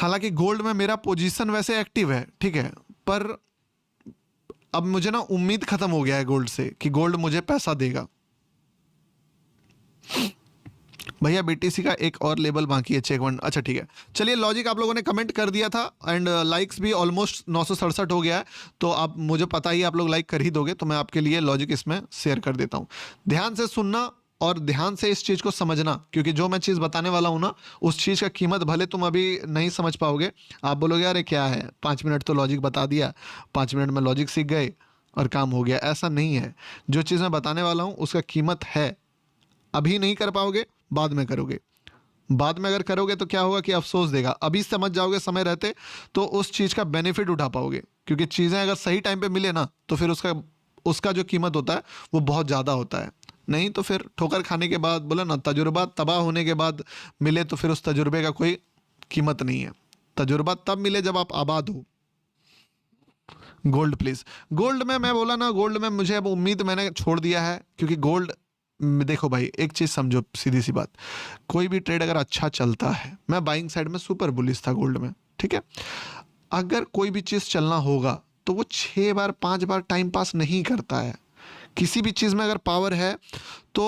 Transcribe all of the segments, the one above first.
हालांकि गोल्ड में मेरा पोजीशन वैसे एक्टिव है, ठीक है, पर अब मुझे ना उम्मीद खत्म हो गया है गोल्ड से कि गोल्ड मुझे पैसा देगा। भैया बीटीसी का एक और लेवल बाकी है, चेक वन। अच्छा ठीक है, चलिए लॉजिक आप लोगों ने कमेंट कर दिया था एंड लाइक्स भी ऑलमोस्ट 967 हो गया है, तो आप मुझे पता ही आप लोग लाइक कर ही दोगे, तो मैं आपके लिए लॉजिक इसमें शेयर कर देता हूँ। ध्यान से सुनना और ध्यान से इस चीज़ को समझना, क्योंकि जो मैं चीज़ बताने वाला हूँ ना, उस चीज़ का कीमत भले तुम अभी नहीं समझ पाओगे, आप बोलोगे अरे क्या है 5 मिनट तो लॉजिक बता दिया, 5 मिनट में लॉजिक सीख गए और काम हो गया। ऐसा नहीं है, जो चीज़ मैं बताने वाला हूँ उसका कीमत है। अभी नहीं कर पाओगे, बाद में करोगे। बाद में अगर करोगे तो क्या होगा कि अफसोस देगा। अभी समझ जाओगे समय रहते तो उस चीज़ का बेनिफिट उठा पाओगे, क्योंकि चीज़ें अगर सही टाइम पे मिले ना तो फिर उसका जो कीमत होता है वो बहुत ज़्यादा होता है। नहीं तो फिर ठोकर खाने के बाद, बोला ना, तजुर्बा तबाह होने के बाद मिले तो फिर उस तजुर्बे का कोई कीमत नहीं है। तजुर्बा तब मिले जब आप आबाद हो। गोल्ड प्लीज, गोल्ड में मैं बोला ना, गोल्ड में मुझे अब उम्मीद मैंने छोड़ दिया है, क्योंकि गोल्ड, देखो भाई एक चीज़ समझो, सीधी सी बात, कोई भी ट्रेड अगर अच्छा चलता है, मैं बाइंग साइड में सुपर बुलिश था गोल्ड में, ठीक है, अगर कोई भी चीज़ चलना होगा तो वो 6 बार 5 बार टाइम पास नहीं करता है। किसी भी चीज़ में अगर पावर है तो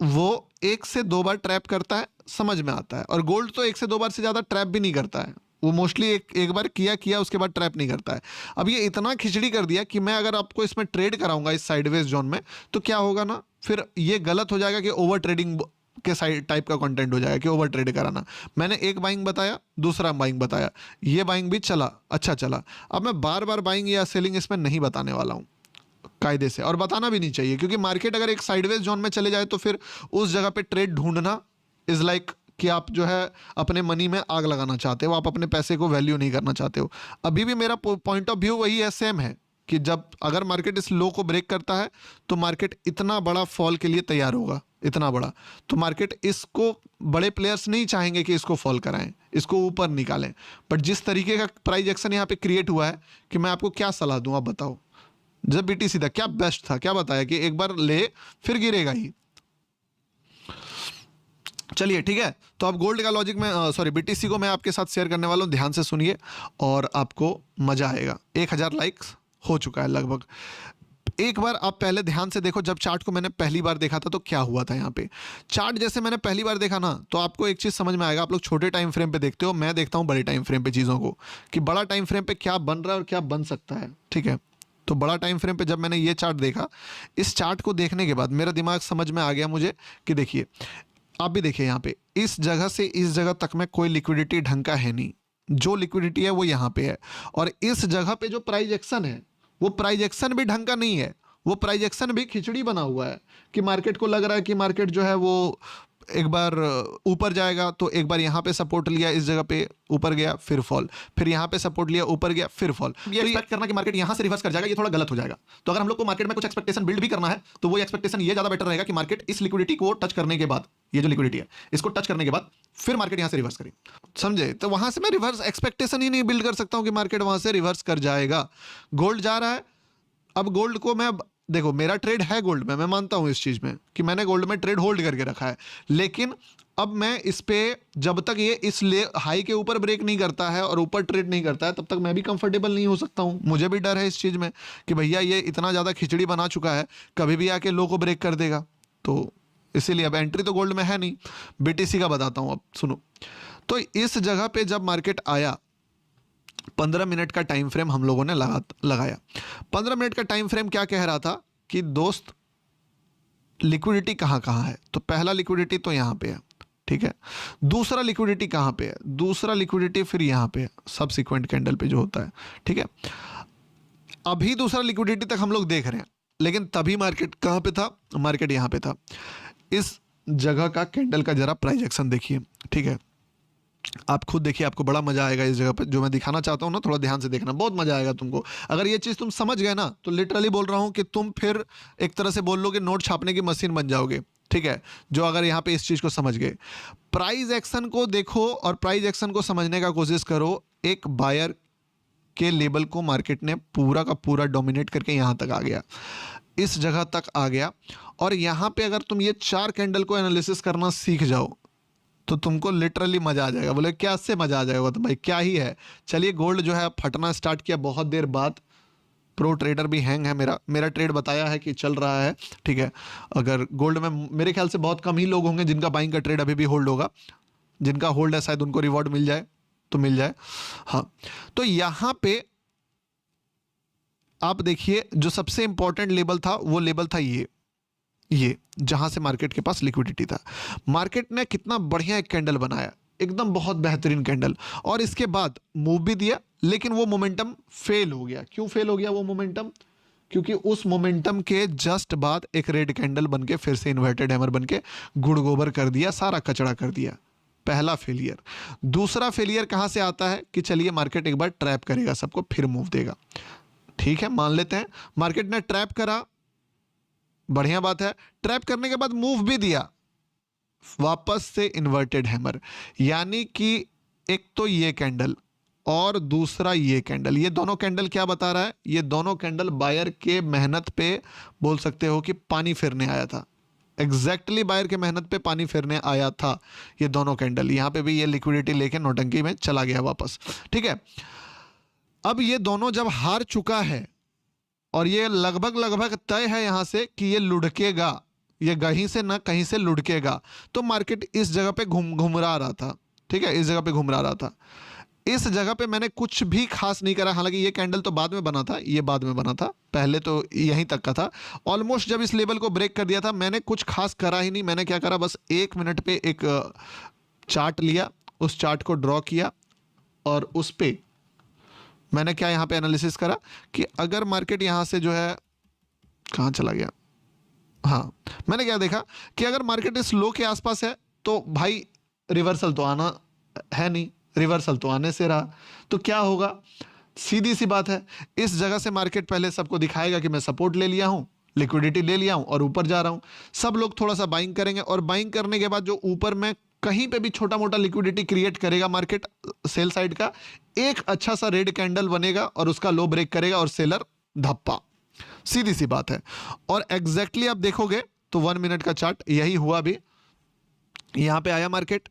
वो 1 से 2 बार ट्रैप करता है, समझ में आता है। और गोल्ड तो 1 से 2 बार से ज़्यादा ट्रैप भी नहीं करता है, वो मोस्टली एक बार किया उसके बाद ट्रैप नहीं करता है। अब ये इतना खिचड़ी कर दिया कि मैं अगर आपको इसमें ट्रेड कराऊंगा इस साइडवेज जोन में, तो क्या होगा ना, फिर ये गलत हो जाएगा कि ओवर ट्रेडिंग के साइड टाइप का कंटेंट हो जाएगा कि ओवर ट्रेड कराना। मैंने एक बाइंग बताया, दूसरा बाइंग बताया, ये बाइंग भी चला, अच्छा चला। अब मैं बार बार बाइंग या सेलिंग इसमें नहीं बताने वाला हूँ कायदे से, और बताना भी नहीं चाहिए, क्योंकि मार्केट अगर एक साइडवेज जोन में चले जाए तो फिर उस जगह पे ट्रेड ढूंढना इज लाइक कि आप जो है अपने मनी में आग लगाना चाहते हो, आप अपने पैसे को वैल्यू नहीं करना चाहते हो। अभी भी मेरा पॉइंट ऑफ व्यू वही है, सेम है, कि जब अगर मार्केट इस लो को ब्रेक करता है तो मार्केट इतना बड़ा फॉल के लिए तैयार होगा, इतना बड़ा। तो मार्केट इसको, बड़े प्लेयर्स नहीं चाहेंगे कि इसको फॉल कराएं, इसको ऊपर निकालें। बट जिस तरीके का प्राइस एक्शन यहाँ पे क्रिएट हुआ है, कि मैं आपको क्या सलाह दूं, आप बताओ। जब बीटीसी था क्या बेस्ट था, क्या बताया कि एक बार ले फिर गिरेगा ही। चलिए ठीक है, तो अब गोल्ड का लॉजिक में, सॉरी बीटीसी को मैं आपके साथ शेयर करने वाला हूं, ध्यान से सुनिए और आपको मजा आएगा। 1000 लाइक्स हो चुका है लगभग। एक बार आप पहले ध्यान से देखो, जब चार्ट को मैंने पहली बार देखा था तो क्या हुआ था यहाँ पे। चार्ट जैसे मैंने पहली बार देखा ना, तो आपको एक चीज़ समझ में आएगा। आप लोग छोटे टाइम फ्रेम पे देखते हो, मैं देखता हूँ बड़े टाइम फ्रेम पे चीज़ों को, कि बड़ा टाइम फ्रेम पे क्या बन रहा है और क्या बन सकता है, ठीक है। तो बड़ा टाइम फ्रेम पे जब मैंने ये चार्ट देखा, इस चार्ट को देखने के बाद मेरा दिमाग समझ में आ गया मुझे कि देखिए, आप भी देखिए यहाँ पे, इस जगह से इस जगह तक में कोई लिक्विडिटी ढंग का है नहीं। जो लिक्विडिटी है वो यहाँ पे है, और इस जगह पे जो प्राइस एक्शन है वो प्राइस एक्शन भी ढंग का नहीं है, वो प्राइस एक्शन भी खिचड़ी बना हुआ है, कि मार्केट को लग रहा है कि मार्केट जो है वो एक बार ऊपर जाएगा, तो एक बार यहाँ पे सपोर्ट लिया, इस जगह पे ऊपर गया फिर फॉल, फिर यहाँ पे सपोर्ट लिया ऊपर गया फिर फॉल। ये एक्सपेक्ट करना कि मार्केट यहाँ से रिवर्स कर जाएगा, ये थोड़ा गलत हो जाएगा। तो अगर हम लोग को मार्केट में कुछ एक्सपेक्टेशन बिल्ड भी करना है, तो वो एक्सपेक्टेशन ये ज़्यादा बेटर रहेगा कि मार्केट इस लिक्विडिटी को टच करने के बाद, ये जो लिक्विडिटी है इसको टच करने के बाद फिर मार्केट यहाँ से रिवर्स करे, समझे। तो वहाँ से मैं रिवर्स एक्सपेक्टेशन ही नहीं बिल्ड कर सकता हूँ कि मार्केट वहाँ से रिवर्स कर जाएगा। गोल्ड जा रहा है, अब गोल्ड को मैं, देखो मेरा ट्रेड है गोल्ड में, मैं मानता हूं इस चीज में कि मैंने गोल्ड में ट्रेड होल्ड करके रखा है, लेकिन अब मैं इस पे, जब तक ये इस हाई के ऊपर ब्रेक नहीं करता है और ऊपर ट्रेड नहीं करता है, तब तक मैं भी कंफर्टेबल नहीं हो सकता हूं। मुझे भी डर है इस चीज में कि भैया ये इतना ज्यादा खिचड़ी बना चुका है, कभी भी आके लो को ब्रेक कर देगा। तो इसीलिए अब एंट्री तो गोल्ड में है नहीं, बीटीसी का बताता हूं। अब सुनो, तो इस जगह पे जब मार्केट आया, 15 मिनट का टाइम फ्रेम हम लोगों ने लगाया। 15 मिनट का टाइम फ्रेम क्या कह रहा था कि दोस्त लिक्विडिटी कहाँ कहाँ है। तो पहला लिक्विडिटी तो यहाँ पे है, ठीक है। दूसरा लिक्विडिटी कहाँ पे है, दूसरा लिक्विडिटी फिर यहाँ पे है, सबसिक्वेंट कैंडल पे जो होता है, ठीक है। अभी दूसरा लिक्विडिटी तक हम लोग देख रहे हैं, लेकिन तभी मार्केट कहाँ पे था, मार्केट यहाँ पे था। इस जगह का कैंडल का जरा प्राइस एक्शन देखिए, ठीक है। आप खुद देखिए, आपको बड़ा मजा आएगा इस जगह पर। जो मैं दिखाना चाहता हूँ ना, थोड़ा ध्यान से देखना, बहुत मजा आएगा तुमको। अगर ये चीज़ तुम समझ गए ना, तो लिटरली बोल रहा हूँ कि तुम फिर एक तरह से बोल लो कि नोट छापने की मशीन बन जाओगे, ठीक है। जो अगर यहाँ पे इस चीज़ को समझ गए, प्राइस एक्शन को देखो और प्राइस एक्शन को समझने का कोशिश करो। एक बायर के लेवल को मार्केट ने पूरा का पूरा डोमिनेट करके यहाँ तक आ गया, इस जगह तक आ गया। और यहाँ पे अगर तुम ये 4 कैंडल को एनालिसिस करना सीख जाओ, तो तुमको लिटरली मजा आ जाएगा। बोले क्या से मजा आ जाएगा? तो भाई क्या ही है। चलिए गोल्ड जो है फटना स्टार्ट किया बहुत देर बाद। प्रो ट्रेडर भी हैंग है मेरा ट्रेड बताया है कि चल रहा है, ठीक है। अगर गोल्ड में मेरे ख्याल से बहुत कम ही लोग होंगे जिनका बाइंग का ट्रेड अभी भी होल्ड होगा। जिनका होल्ड है शायद उनको रिवॉर्ड मिल जाए तो मिल जाए। हाँ, तो यहां पे आप देखिए जो सबसे इंपॉर्टेंट लेवल था वो लेवल था ये जहां से मार्केट के पास लिक्विडिटी था। मार्केट ने कितना बढ़िया एक कैंडल बनाया, एकदम बहुत बेहतरीन कैंडल, और इसके बाद मूव भी दिया, लेकिन वो मोमेंटम फेल हो गया। क्यों फेल हो गया वो मोमेंटम? क्योंकि उस मोमेंटम के जस्ट बाद एक रेड कैंडल बनके फिर से इन्वर्टेड हैमर बनके गुड़ गोबर कर दिया, सारा कचड़ा कर दिया। पहला फेलियर। दूसरा फेलियर कहां से आता है कि चलिए मार्केट एक बार ट्रैप करेगा सबको, फिर मूव देगा। ठीक है, मान लेते हैं मार्केट ने ट्रैप करा, बढ़िया बात है। ट्रैप करने के बाद मूव भी दिया, वापस से इन्वर्टेड हैमर। यानी कि एक तो ये कैंडल और दूसरा ये कैंडल, ये दोनों कैंडल क्या बता रहा है? ये दोनों कैंडल बायर के मेहनत पे बोल सकते हो कि पानी फेरने आया था। एग्जैक्टली बायर के मेहनत पे पानी फेरने आया था ये दोनों कैंडल। यहां पे भी ये लिक्विडिटी लेके नौटंकी में चला गया वापस, ठीक है। अब ये दोनों जब हार चुका है और ये लगभग तय है यहां से कि ये लुढ़केगा, ये कहीं से ना कहीं से लुढ़केगा, तो मार्केट इस जगह पे घुमरा रहा था, ठीक है, इस जगह पे घुमरा रहा था। इस जगह पे मैंने कुछ भी खास नहीं करा। हालांकि ये कैंडल तो बाद में बना था, ये बाद में बना था, पहले तो यहीं तक का था। ऑलमोस्ट जब इस लेवल को ब्रेक कर दिया था, मैंने कुछ खास करा ही नहीं। मैंने क्या करा, बस 1 मिनट पे एक चार्ट लिया, उस चार्ट को ड्रॉ किया और उस पे मैंने क्या यहाँ पे एनालिसिस करा कि अगर मार्केट यहाँ से जो है, कहाँ चला गया, हाँ, मैंने क्या देखा कि अगर मार्केट इस लो के आसपास है तो भाई रिवर्सल तो आना है नहीं, रिवर्सल तो आने से रहा, तो क्या होगा? सीधी सी बात है, इस जगह से मार्केट पहले सबको दिखाएगा कि मैं सपोर्ट ले लिया हूं, लिक्विडिटी ले लिया हूं और ऊपर जा रहा हूं। सब लोग थोड़ा सा बाइंग करेंगे और बाइंग करने के बाद जो ऊपर में कहीं पे भी छोटा मोटा लिक्विडिटी क्रिएट करेगा मार्केट सेल साइड का, एक अच्छा सा रेड कैंडल बनेगा और उसका लो ब्रेक करेगा और सेलर धप्पा। सीधी सी बात है। और एग्जैक्टली आप देखोगे तो 1 मिनट का चार्ट यही हुआ। भी यहां पे आया मार्केट,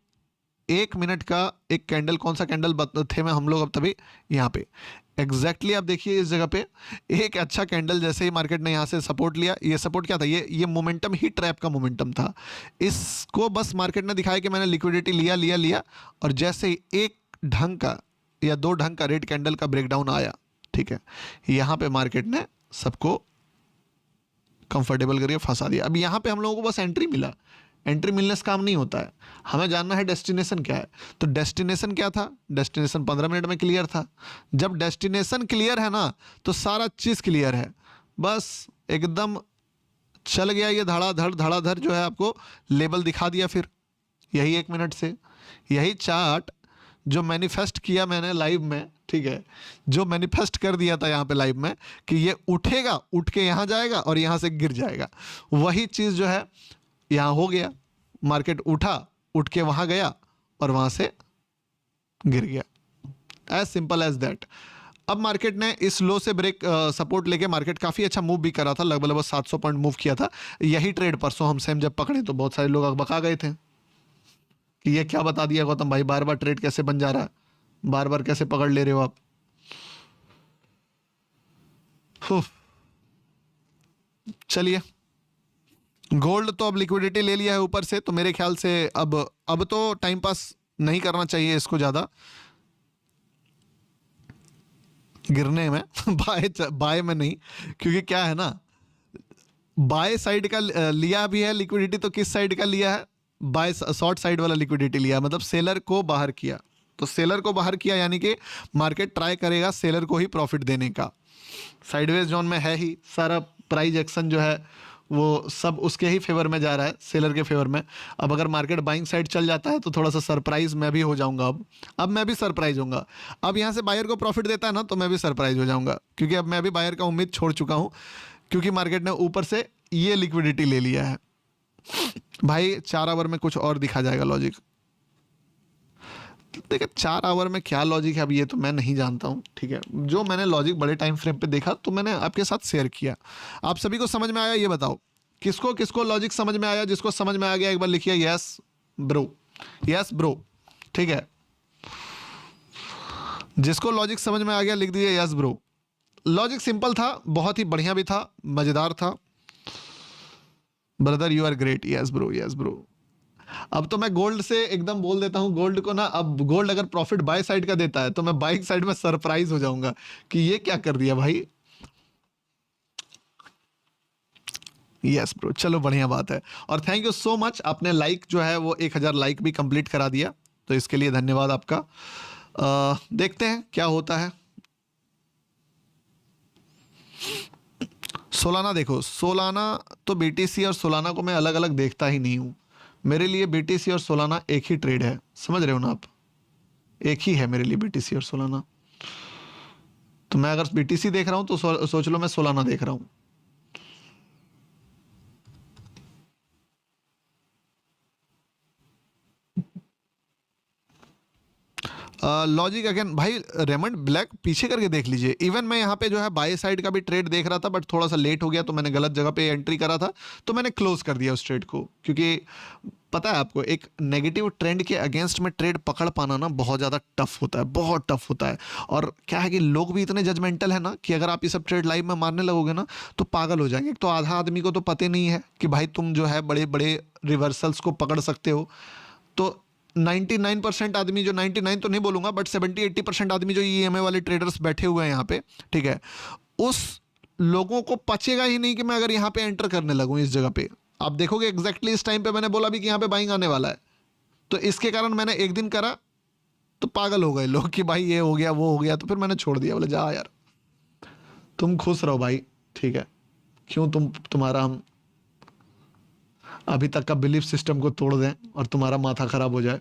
1 मिनट का एक कैंडल, कौन सा कैंडल थे में हम लोग अब तभी यहाँ पे एग्जैक्टली आप देखिए इस जगह पे एक अच्छा कैंडल, जैसे ही मार्केट ने यहाँ से सपोर्ट लिया, ये सपोर्ट क्या था? ये मोमेंटम ही ट्रैप का मोमेंटम था। इसको बस मार्केट ने दिखाया कि मैंने लिक्विडिटी लिया और जैसे ही एक ढंग का या 2 ढंग का रेड कैंडल का ब्रेकडाउन आया, ठीक है, यहाँ पे मार्केट ने सबको कंफर्टेबल करके फंसा दिया। अब यहाँ पे हम लोगों को बस एंट्री मिला। एंट्री मिलने से काम नहीं होता है, हमें जानना है डेस्टिनेशन क्या है। तो डेस्टिनेशन क्या था? डेस्टिनेशन 15 मिनट में क्लियर था। जब डेस्टिनेशन क्लियर है ना तो सारा चीज़ क्लियर है। बस एकदम चल गया ये धड़ाधड़ जो है, आपको लेवल दिखा दिया। फिर यही 1 मिनट से यही चार्ट जो मैनिफेस्ट किया मैंने लाइव में, ठीक है, जो मैनिफेस्ट कर दिया था यहाँ पे लाइव में कि ये उठेगा, उठ के यहाँ जाएगा और यहाँ से गिर जाएगा, वही चीज़ जो है यहाँ हो गया। मार्केट उठा, उठ के वहाँ गया और वहाँ से गिर गया। As simple as that. अब मार्केट ने इस लो से ब्रेक सपोर्ट लेके मार्केट काफ़ी अच्छा मूव भी करा था, लगभग 700 पॉइंट मूव किया था। यही ट्रेड परसों हम सेम जब पकड़े तो बहुत सारे लोग अकबका गए थे कि ये क्या बता दिया गौतम भाई, बार बार ट्रेड कैसे बन जा रहा है, बार बार कैसे पकड़ ले रहे हो आप। चलिए, गोल्ड तो अब लिक्विडिटी ले लिया है ऊपर से, तो मेरे ख्याल से अब तो टाइम पास नहीं करना चाहिए इसको ज़्यादा गिरने में बाय में नहीं, क्योंकि क्या है ना, बाय साइड का लिया भी है लिक्विडिटी, तो किस साइड का लिया है? बाय शॉर्ट साइड वाला लिक्विडिटी लिया, मतलब सेलर को बाहर किया। तो सेलर को बाहर किया यानी कि मार्केट ट्राई करेगा सेलर को ही प्रॉफिट देने का। साइडवेज जोन में है ही, सारा प्राइस एक्शन जो है वो सब उसके ही फेवर में जा रहा है, सेलर के फेवर में। अब अगर मार्केट बाइंग साइड चल जाता है तो थोड़ा सा सरप्राइज मैं भी हो जाऊंगा। अब मैं भी सरप्राइज होऊंगा। अब यहाँ से बायर को प्रॉफिट देता है ना तो मैं भी सरप्राइज हो जाऊंगा, क्योंकि अब मैं भी बायर का उम्मीद छोड़ चुका हूँ, क्योंकि मार्केट ने ऊपर से ये लिक्विडिटी ले लिया है। भाई 4 आवर में कुछ और दिखा जाएगा लॉजिक। देखिए 4 आवर में क्या लॉजिक है अब ये तो मैं नहीं जानता हूँ, ठीक है। जो मैंने लॉजिक बड़े टाइम फ्रेम पे देखा तो मैंने आपके साथ शेयर किया। आप सभी को समझ में आया? ये बताओ किसको किसको लॉजिक समझ में आया। जिसको समझ में आ गया एक बार लिखिए यस ब्रो। यस ब्रो, ठीक है, जिसको लॉजिक समझ में आ गया लिख दीजिए यस ब्रो। लॉजिक सिंपल था, बहुत ही बढ़िया भी था, मजेदार था। Brother you are great, yes bro, yes bro. अब तो मैं गोल्ड से एकदम बोल देता हूं गोल्ड को ना, अब गोल्ड अगर प्रॉफिट बाय साइड का देता है तो मैं बाइंग साइड में सरप्राइज हो जाऊंगा कि ये क्या कर दिया भाई। यस ब्रो, चलो बढ़िया बात है। और थैंक यू सो मच, आपने लाइक जो है वो 1000 लाइक भी कंप्लीट करा दिया, तो इसके लिए धन्यवाद आपका। देखते हैं क्या होता है। सोलाना देखो, सोलाना तो बीटीसी और सोलाना को मैं अलग अलग देखता ही नहीं हूं। मेरे लिए बीटीसी और सोलाना एक ही ट्रेड है, समझ रहे हो ना आप, एक ही है मेरे लिए बीटीसी और सोलाना। तो मैं अगर बीटीसी देख रहा हूं तो सोच लो मैं सोलाना देख रहा हूं। लॉजिक अगेन भाई, रेमंड ब्लैक पीछे करके देख लीजिए। इवन मैं यहाँ पे जो है बाय साइड का भी ट्रेड देख रहा था, बट थोड़ा सा लेट हो गया तो मैंने गलत जगह पे एंट्री करा था, तो मैंने क्लोज कर दिया उस ट्रेड को। क्योंकि पता है आपको, एक नेगेटिव ट्रेंड के अगेंस्ट में ट्रेड पकड़ पाना ना बहुत ज़्यादा टफ होता है, बहुत टफ होता है। और क्या है कि लोग भी इतने जजमेंटल है ना कि अगर आप ये सब ट्रेड लाइव में मारने लगोगे ना तो पागल हो जाएंगे। एक तो आधा आदमी को तो पता नहीं है कि भाई तुम जो है बड़े बड़े रिवर्सल्स को पकड़ सकते हो। तो 99% आदमी, जो 99 तो नहीं बोलूंगा बट 70-80% आदमी जो ईएमए वाले ट्रेडर्स बैठे हुए हैं यहाँ पे, ठीक है, उस लोगों को पचेगा ही नहीं कि मैं अगर यहाँ पे एंटर करने लगूँ इस जगह पे। आप देखोगे एग्जैक्टली इस टाइम पे मैंने बोला भी कि यहाँ पे बाइंग आने वाला है, तो इसके कारण मैंने एक दिन करा तो पागल हो गए लोग कि भाई ये हो गया वो हो गया, तो फिर मैंने छोड़ दिया, बोले जा यार तुम खुश रहो भाई, ठीक है, क्यों तुम्हारा हम अभी तक का बिलीफ सिस्टम को तोड़ दें और तुम्हारा माथा खराब हो जाए।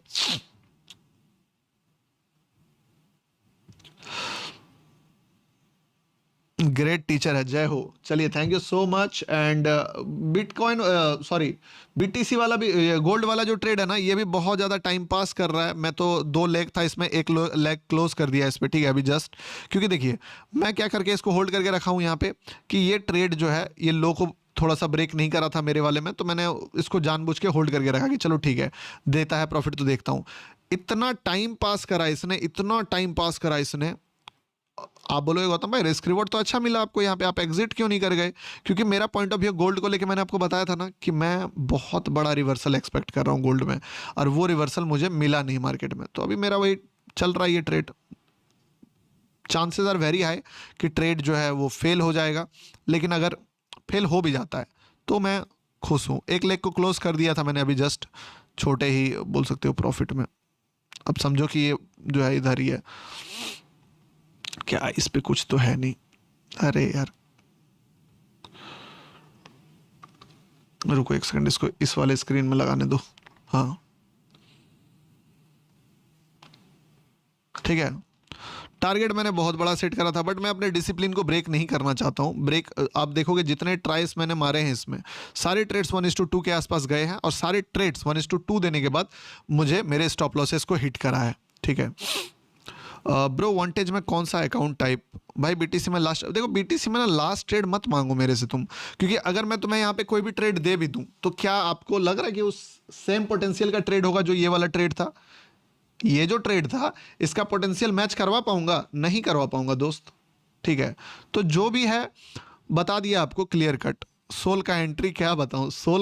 ग्रेट टीचर है, जय हो। चलिए thank you so much. And bitcoin, sorry BTC वाला भी, गोल्ड वाला जो ट्रेड है ना, ये भी बहुत ज़्यादा टाइम पास कर रहा है। मैं तो 2 लेग था इसमें, 1 लेग क्लोज कर दिया इस पर, ठीक है, अभी जस्ट। क्योंकि देखिए मैं क्या करके इसको होल्ड करके रखा हूँ यहाँ पे कि ये ट्रेड जो है ये लो को थोड़ा सा ब्रेक नहीं करा था मेरे वाले में, तो मैंने इसको जानबूझ के होल्ड करके रखा कि चलो ठीक है, देता है प्रॉफिट तो देखता हूँ। इतना टाइम पास करा इसने, इतना टाइम पास करा इसने। आप बोलोगे गौतम भाई रिस्क रिवॉर्ड तो अच्छा मिला आपको यहाँ पे, आप एग्जिट क्यों नहीं कर गए? क्योंकि मेरा पॉइंट ऑफ व्यू गोल्ड को लेके मैंने आपको बताया था ना कि मैं बहुत बड़ा रिवर्सल एक्सपेक्ट कर रहा हूँ गोल्ड में, और वो रिवर्सल मुझे मिला नहीं मार्केट में। तो अभी मेरा वही चल रहा है ये trade. Chances are very high कि ट्रेड जो है वो फेल हो जाएगा, लेकिन अगर फेल हो भी जाता है तो मैं खुश हूँ। 1 लेग को क्लोज कर दिया था मैंने अभी जस्ट, छोटे ही बोल सकते हो प्रॉफिट में। अब समझो कि ये जो है इधर ही है, क्या इस पे कुछ तो है नहीं? अरे यार रुको 1 सेकंड, इसको इस वाले स्क्रीन में लगाने दो। हाँ ठीक है, टारगेट मैंने बहुत बड़ा सेट करा था, बट मैं अपने डिसिप्लिन को ब्रेक नहीं करना चाहता हूँ। ब्रेक आप देखोगे जितने ट्राइस मैंने मारे हैं इसमें, सारे ट्रेड्स 1:2 के आसपास गए हैं, और सारे ट्रेड्स 1:2 देने के बाद मुझे मेरे स्टॉप लॉसेस को हिट करा है, ठीक है। ब्रो वांटेज में कौन सा अकाउंट टाइप? भाई बीटीसी में लास्ट, देखो बीटीसी में ना लास्ट ट्रेड मत मांगो मेरे से तुम, क्योंकि अगर मैं तुम्हें यहाँ पे कोई भी ट्रेड दे भी दूं तो क्या आपको लग रहा है कि उस सेम पोटेंशियल का ट्रेड होगा जो ये वाला ट्रेड था? ये जो ट्रेड था इसका पोटेंशियल मैच करवा पाऊंगा? नहीं करवा पाऊंगा दोस्त, ठीक है। तो जो भी है बता दिया आपको क्लियर कट। सोल का एंट्री क्या बताऊं, सोल